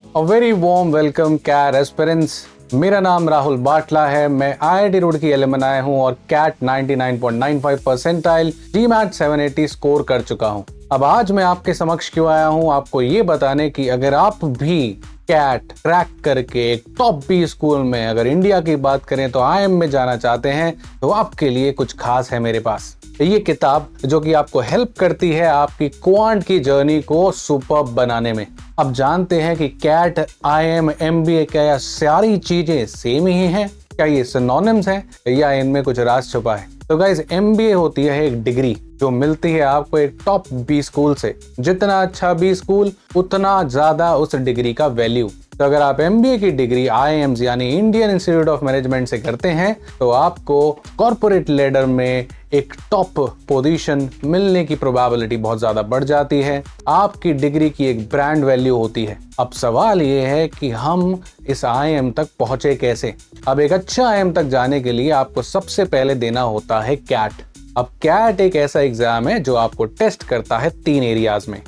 अ very warm welcome CAT aspirants. मेरा नाम राहुल बाटला है। मैं IIT रुड़की एलुमनाई हूँ और कैट 99.95 परसेंटाइल GMAT 780 स्कोर कर चुका हूँ। अब आज मैं आपके समक्ष क्यों आया हूँ, आपको ये बताने कि अगर आप भी कैट क्रैक करके एक टॉप B स्कूल में, अगर इंडिया की बात करें तो IIM में जाना चाहते हैं, तो आपके लिए कुछ खास है मेरे पास। ये किताब जो कि आपको हेल्प करती है आपकी क्वांट की जर्नी को सुपर्ब बनाने में। अब जानते हैं कि कैट, IIM, MBA क्या यह सारी चीजें सेम ही हैं? क्या ये सिनोनिम्स हैं या इनमें कुछ राज छुपा है? तो गाइस, MBA होती है एक डिग्री जो मिलती है आपको एक टॉप B स्कूल से। जितना अच्छा B स्कूल उतना ज्यादा उस डिग्री का वैल्यू। तो अगर आप MBA की डिग्री IIMs यानी इंडियन इंस्टीट्यूट ऑफ मैनेजमेंट से करते हैं तो आपको कॉर्पोरेट लेडर में एक टॉप पोजीशन मिलने की प्रोबेबिलिटी बहुत ज्यादा बढ़ जाती है। आपकी डिग्री की एक ब्रांड वैल्यू होती है। अब सवाल ये है कि हम इस IIM तक पहुंचे कैसे? अब एक अच्छा IIM तक जाने के लिए आपको सबसे पहले देना होता है कैट। अब कैट एक ऐसा एग्जाम है जो आपको टेस्ट करता है 3 एरियाज में: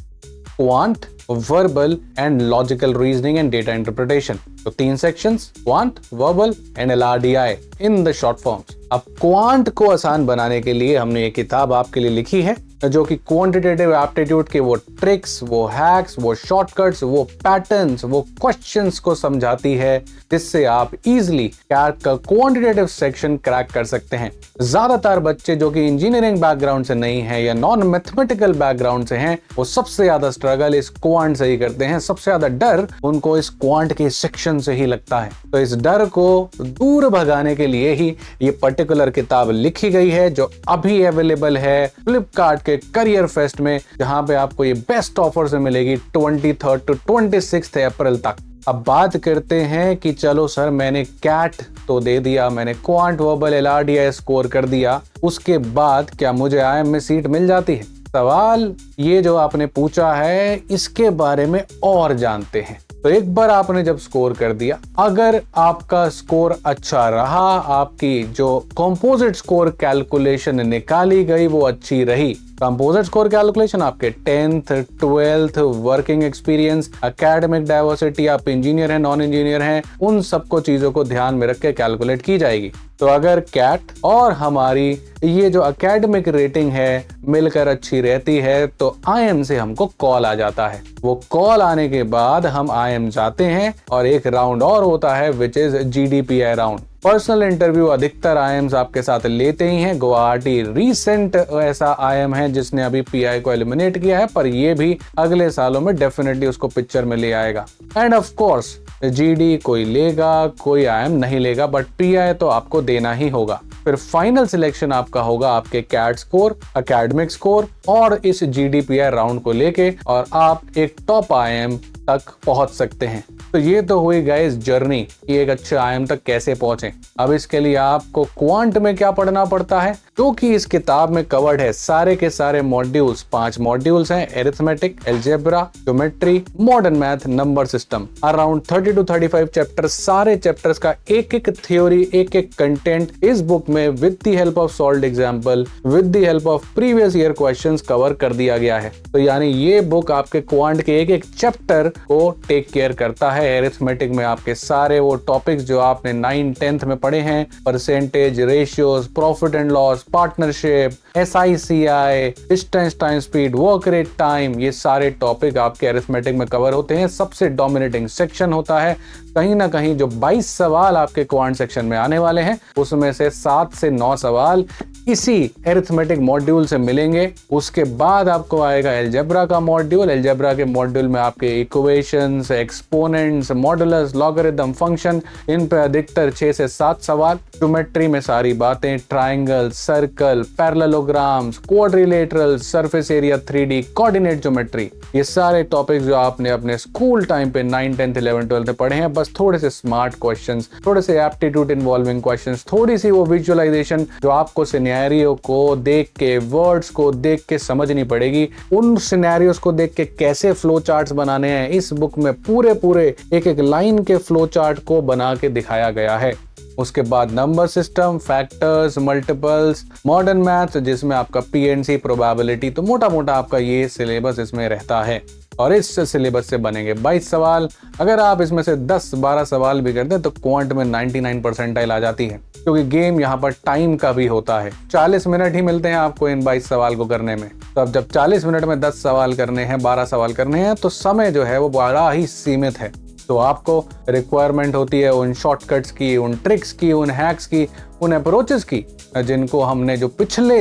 quant, verbal and logical reasoning and data interpretation. तो 3 sections: quant, verbal and LRDI in the short forms. अब क्वांट को आसान बनाने के लिए हमने ये किताब आपके लिए लिखी है जो कि क्वांटिटेटिव एप्टीट्यूड के वो ट्रिक्स, वो हैक्स, वो शॉर्टकट्स, वो पैटर्न्स, वो क्वेश्चंस को समझाती है जिससे आप इजीली कैट का क्वांटिटेटिव सेक्शन क्रैक कर सकते हैं। ज्यादातर बच्चे जो कि इंजीनियरिंग बैकग्राउंड से नहीं है या नॉन मैथमेटिकल बैकग्राउंड से हैं, वो सबसे ज्यादा स्ट्रगल इस क्वांट से ही करते हैं। सबसे ज्यादा डर उनको इस क्वांट के सेक्शन से ही लगता है। तो इस डर को दूर भगाने के लिए ही ये पर्टिकुलर किताब लिखी गई है जो अभी अवेलेबल है फ्लिपकार्ट के करियर फेस्ट में, जहां पे आपको ये बेस्ट ऑफर से मिलेगी 23 to 26 अप्रैल तक। अब बात करते हैं कि चलो सर, मैंने कैट तो दे दिया, मैंने क्वांट, वर्बल, LRDI स्कोर कर दिया, उसके बाद क्या मुझे IIM में सीट मिल जाती है? सवाल ये जो आपने पूछा है इसके बारे में और जानते हैं। तो एक बार आपने जब स्कोर कर दिया, अगर आपका स्कोर अच्छा रहा, आपकी जो कंपोजिट स्कोर कैलकुलेशन निकाली गई वो अच्छी रही। कंपोजिट स्कोर कैलकुलेशन आपके 10th, 12th, working experience, academic diversity, आप इंजीनियर हैं, नॉन इंजीनियर हैं, उन सबको चीजों को ध्यान में रख के कैलकुलेट की जाएगी। तो अगर कैट और हमारी ये जो एकेडमिक रेटिंग है मिलकर अच्छी रहती है तो IIM से हमको कॉल आ जाता है। वो कॉल आने के बाद हम IIM जाते हैं और एक राउंड और होता है which is GDPI round. Personal interview अधिकतर IIMs आपके साथ लेते ही हैं। गुवाहाटी रीसेंट ऐसा IIM है जिसने अभी PI को एलिमिनेट किया है, पर ये भी अगले सालों में डेफिनेटली उसको पिक्चर में ले आएगा। एंड ऑफ कोर्स GD कोई लेगा, कोई IIM नहीं लेगा, बट PI तो आपको देना ही होगा। फिर फाइनल सिलेक्शन आपका होगा आपके कैट स्कोर, एकेडमिक स्कोर और इस GDPI राउंड को लेके, और आप एक टॉप IIM तक पहुंच सकते हैं। तो ये तो हुई गाइस जर्नी कि एक अच्छे IIM तक कैसे पहुंचे। अब इसके लिए आपको क्वांट में क्या पढ़ना पड़ता है, जो कि इस किताब में कवर्ड है। सारे के सारे मॉड्यूल्स, 5 मॉड्यूल्स हैं: arithmetic, algebra, geometry, modern math, number system. Around 30 to 35 chapter. सारे चैप्टर्स का एक एक थ्योरी, एक एक कंटेंट इस बुक में with the help of solved example, with the help of previous year questions cover कर दिया गया है। तो यानी ये बुक आपके क्वांट के एक एक चैप्टर को टेक केयर करता है। एरिथमेटिक में आपके सारे वो टॉपिक्स जो आपने 9th 10th में पढ़े हैं, percentage, ratios, profit and loss, partnership, SICI, distance time speed, work rate time, ये सारे टॉपिक आपके अरिथमेटिक में कवर होते हैं। सबसे डोमिनेटिंग सेक्शन होता है। कहीं ना कहीं जो 22 सवाल आपके क्वांट सेक्शन में आने वाले हैं उसमें से 7 से 9 सवाल इसी एरिथमेटिक मॉड्यूल से मिलेंगे। उसके बाद आपको आएगा अलजेब्रा का मॉड्यूल। अलजेब्रा के मॉड्यूल में आपके equations, exponents, modulus, logarithm, function, इन पे अधिकतर 6 से 7 सवाल। ज्योमेट्री में सारी बातें, triangle, circle, parallelograms, quadrilateral, surface area, 3D, coordinate geometry, ये सारे टॉपिक्स जो आपने अपने स्कूल टाइम पे 9th 10th 11th 12th में पढ़े हैं, बस थोड़े से स्मार्ट क्वेश्चंस, थोड़े से एप्टीट्यूड इन्वॉल्विंग क्वेश्चंस, थोड़ी सी वो विजुअलाइजेशन जो आपको सिनेरियो को देख के, वर्ड्स को देख के समझनी पड़ेगी। उन सिनेरियोस को देख के कैसे फ्लो चार्ट्स बनाने हैं, इस बुक में पूरे एक एक लाइन के फ्लो चार्ट को बना के दिखाया गया है। उसके बाद number system, factors, multiples, modern maths जिसमें आपका PNC, प्रोबेबिलिटी, तो मोटा मोटा आपका ये सिलेबस इसमें रहता है। और इस सिलेबस से बनेंगे 22 सवाल। अगर आप इसमें से 10-12 सवाल भी कर दें तो क्वांट में 99 परसेंटाइल आ जाती है, क्योंकि गेम यहाँ पर टाइम का भी होता है। 40 मिनट ही मिलते हैं आपको इन 22 सवाल को करने में। तो अब जब 40 मिनट में 10 सवाल करने हैं, 12 सवाल करने हैं, तो समय जो है वो बड़ा ही सीमित है। तो आपको रिक्वायरमेंट होती है उन शॉर्टकट्स की, उन ट्रिक्स की, उन हैक्स की, उन अप्रोचेस की, जिनको हमने जो पिछले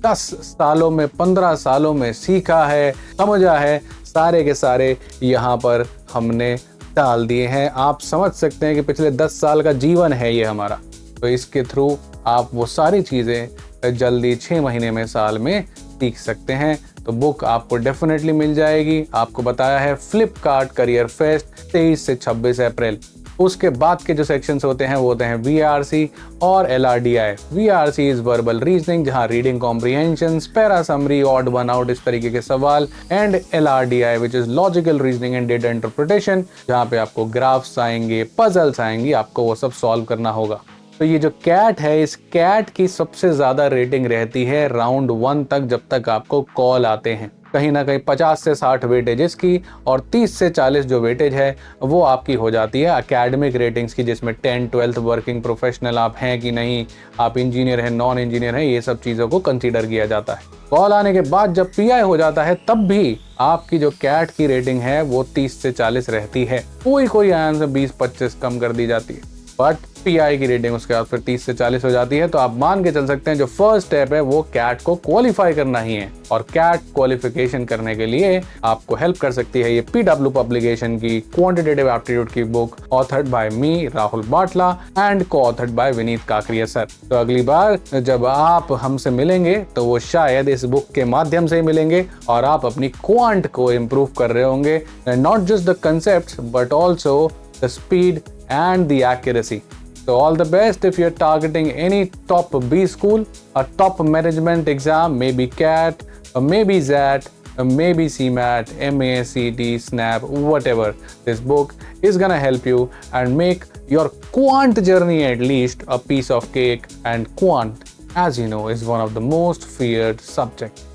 10 सालों में, 15 सालों में सीखा है, समझा है, सारे के सारे यहाँ पर हमने डाल दिए हैं। आप समझ सकते हैं कि पिछले 10 साल का जीवन है ये हमारा। तो इसके थ्रू आप वो सारी चीज़ें जल्दी 6 महीने में, साल में सीख सकते हैं। तो बुक आपको डेफिनेटली मिल जाएगी। आपको बताया है फ्लिपकार्ट करियर फेस्ट 23 से 26 अप्रैल। उसके बाद के जो सेक्शंस होते हैं वो होते हैं VRC और LRDI। VRC is verbal reasoning, जहां reading comprehension, para summary, odd one out, इस तरीके के सवाल। And LRDI which is logical reasoning and data interpretation, जहां पे आपको ग्राफ्स आएंगे, पजल्स आएंगी, आपको वो सब सॉल्व करना होगा। तो ये जो कैट है, इस कैट की सबसे ज्यादा रेटिंग रहती है राउंड 1 तक, जब तक आपको कॉल आते हैं। कहीं ना कहीं 50 से 60 वेटेज इसकी और 30 से 40 जो वेटेज है वो आपकी हो जाती है एकेडमिक रेटिंग्स की, जिसमें 10th 12th वर्किंग प्रोफेशनल आप हैं कि नहीं, आप इंजीनियर हैं, नॉन इंजीनियर हैं, ये सब चीज़ों को कंसीडर किया जाता है। कॉल आने के बाद जब PI हो जाता है तब भी आपकी जो कैट की रेटिंग है वो 30 से 40 रहती है। कोई आंसर 20-25 कम कर दी जाती है, बट PI की रेटिंग उसके बाद फिर 30 से 40 हो जाती है। तो आप मान के चल सकते हैं जो फर्स्ट स्टेप है वो कैट को क्वालिफाई करना ही है। और कैट क्वालिफिकेशन करने के लिए आपको हेल्प कर सकती है ये PW पब्लिकेशन की क्वांटिटेटिव एप्टीट्यूड की book, authored by me Rahul Batla and co authored by Vineet Kakria sir. तो अगली बार जब आप हमसे मिलेंगे तो वो शायद इस बुक के माध्यम से ही मिलेंगे और आप अपनी क्वांट को इम्प्रूव कर रहे होंगे, not just the concept but also the speed and the accuracy. So all the best if you're targeting any top B school, a top management exam, maybe CAT, or maybe XAT, or maybe CMAT, MACT, SNAP, whatever. This book is gonna help you and make your quant journey at least a piece of cake. And quant, as you know, is one of the most feared subjects.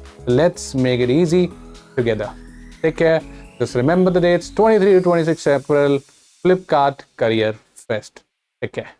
Let's make it easy together. Take care. Just remember the dates, 23 to 26 April. Flipkart Career Fest. Take care.